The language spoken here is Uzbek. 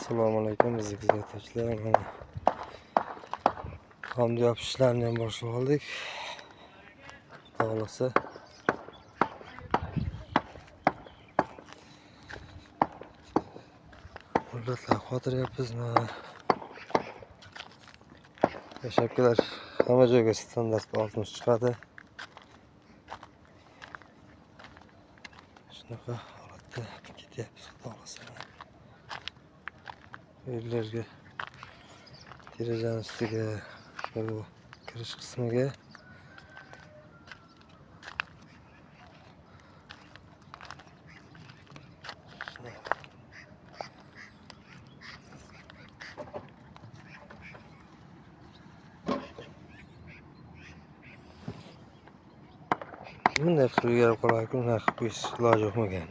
Assalomu alaykum bizning kuzatuvchilar. Mana tomni yopish ishlarini ham boshlab oldik. Xudo xolasa mullatlar qotiryapmizmi? Shapkalar hamma joyga standart oltmish chiqadi. Shunaqa holatda ketyapmiz xudo xolasa. Uylarga derazani ustiga bu kirish qismiga bunday qilib qo'yib qo'yishga iloji yo'qmagan.